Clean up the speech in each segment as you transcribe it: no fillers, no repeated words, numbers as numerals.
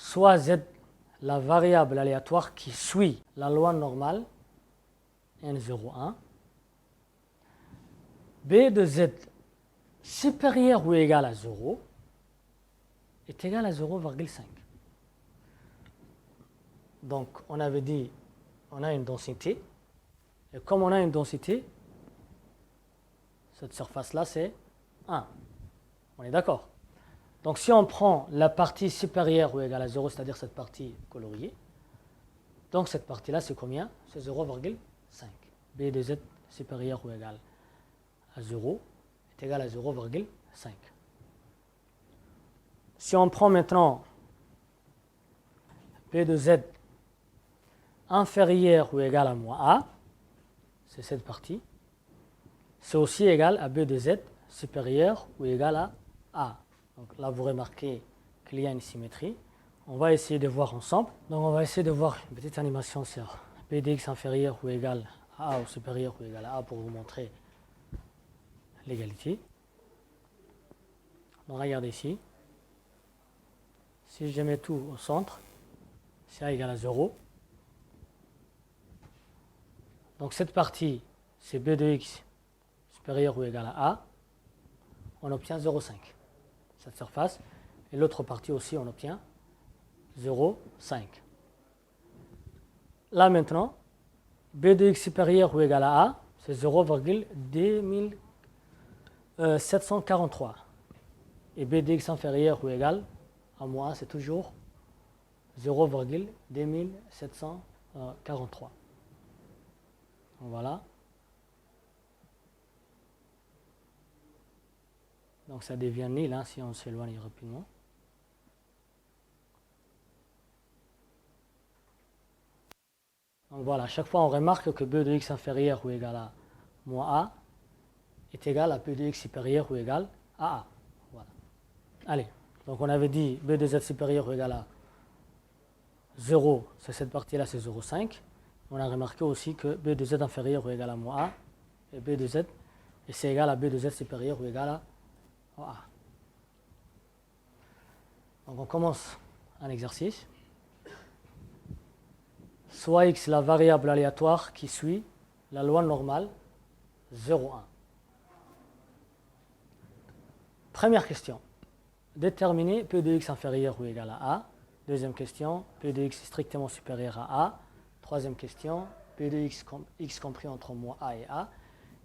soit z, la variable aléatoire qui suit la loi normale n01, b de z supérieur ou égal à 0 est égal à 0,5. Donc, on avait dit, on a une densité, et comme on a une densité, cette surface-là, c'est 1. On est d'accord? Donc, si on prend la partie supérieure ou égale à 0, c'est-à-dire cette partie coloriée, donc cette partie-là, c'est combien? C'est 0,5. B de z supérieur ou égal à 0 est égal à 0,5. Si on prend maintenant B de z inférieur ou égal à moins a, c'est cette partie, c'est aussi égal à b de z supérieur ou égal à a. Donc là, vous remarquez qu'il y a une symétrie. On va essayer de voir ensemble. Donc on va essayer de voir une petite animation sur b de x inférieur ou égal à a ou supérieur ou égal à a pour vous montrer l'égalité. Donc regardez ici. Si je mets tout au centre, c'est a égale à 0. Donc cette partie, c'est b de x supérieur ou égal à a. On obtient 0,5. Cette surface. Et l'autre partie aussi, on obtient 0,5. Là maintenant, b de x supérieur ou égal à a, c'est 0,2743. Et b de x inférieur ou égal à moins a, c'est toujours 0,2743. Voilà. Donc ça devient nil hein, si on s'éloigne rapidement. Donc voilà, à chaque fois on remarque que b de x inférieur ou égal à moins a est égal à b de x supérieur ou égal à a. Voilà. Allez, donc on avait dit b de z supérieur ou égal à 0, c'est cette partie-là, c'est 0,5. On a remarqué aussi que b de z inférieur ou égal à moins a et b de z, et c'est égal à b de z supérieur ou égal à a. Donc on commence un exercice. Soit x la variable aléatoire qui suit la loi normale 0,1. Première question. Déterminer p de x inférieur ou égal à a. Deuxième question, p de x strictement supérieur à a. Troisième question, p de x compris entre moins a et a.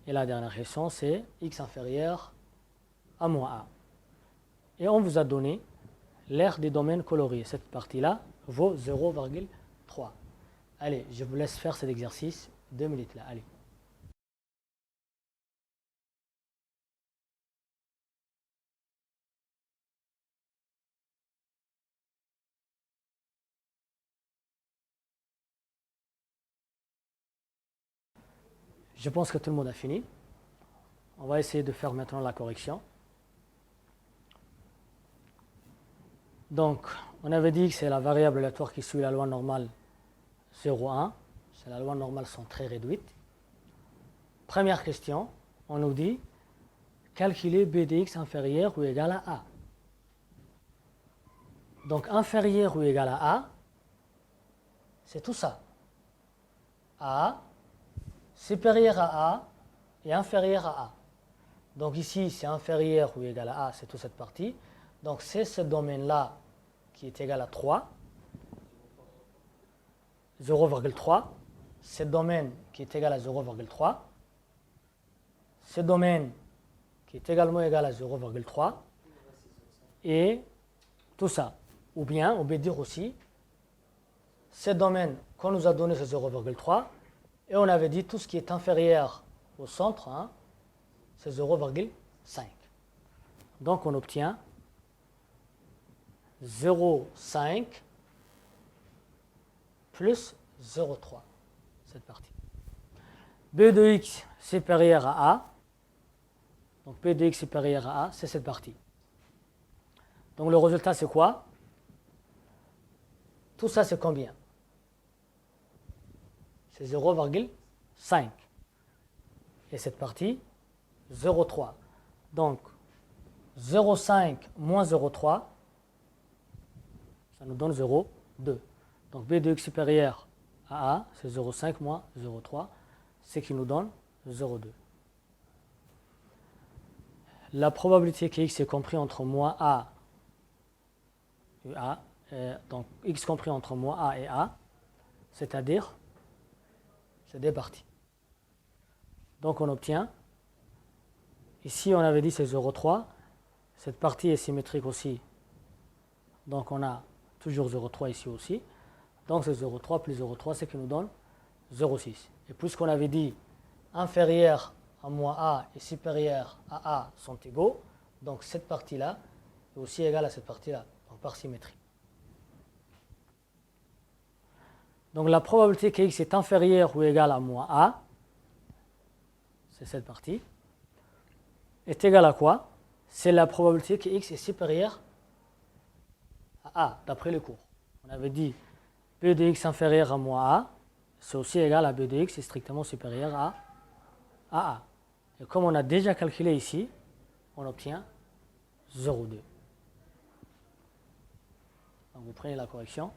Et la dernière question, c'est x inférieur à moins a. Et on vous a donné l'aire des domaines coloriés. Cette partie-là vaut 0,3. Allez, je vous laisse faire cet exercice 2 minutes là. Allez. Je pense que tout le monde a fini. On va essayer de faire maintenant la correction. Donc, on avait dit que c'est la variable aléatoire qui suit la loi normale 0,1. C'est la loi normale sont très réduites. Première question, on nous dit calculer b de x inférieur ou égal à a. Donc, inférieur ou égal à a, c'est tout ça. A, supérieur à a et inférieur à a. Donc ici, c'est inférieur ou égal à a, c'est toute cette partie. Donc c'est ce domaine-là qui est égal à 3, 0,3. Ce domaine qui est égal à 0,3. Ce domaine qui est également égal à 0,3. Et tout ça. Ou bien, on peut dire aussi, ce domaine qu'on nous a donné, c'est 0,3. Et on avait dit tout ce qui est inférieur au centre, hein, c'est 0,5. Donc on obtient 0,5 plus 0,3, cette partie. B de x supérieur à a, donc B de x supérieur à a, c'est cette partie. Donc le résultat c'est quoi? Tout ça c'est combien? C'est 0,5. Et cette partie, 0,3. Donc 0,5 moins 0,3, ça nous donne 0,2. Donc b de x supérieur à a, c'est 0,5 moins 0,3, ce qui nous donne 0,2. La probabilité que x est compris entre moins a et a, donc x compris entre moins a et a, c'est-à-dire, c'est des parties. Donc on obtient, ici on avait dit c'est 0,3, cette partie est symétrique aussi, donc on a toujours 0,3 ici aussi, donc c'est 0,3 plus 0,3, c'est qui nous donne 0,6. Et puisqu'on avait dit inférieur à moins a et supérieur à a sont égaux, donc cette partie-là est aussi égale à cette partie-là, donc par symétrie. Donc la probabilité que x est inférieur ou égal à moins a, c'est cette partie, est égale à quoi? C'est la probabilité que x est supérieur à a, d'après le cours. On avait dit b de x inférieur à moins a, c'est aussi égal à b de x est strictement supérieur à a. Et comme on a déjà calculé ici, on obtient 0,2. Donc vous prenez la correction.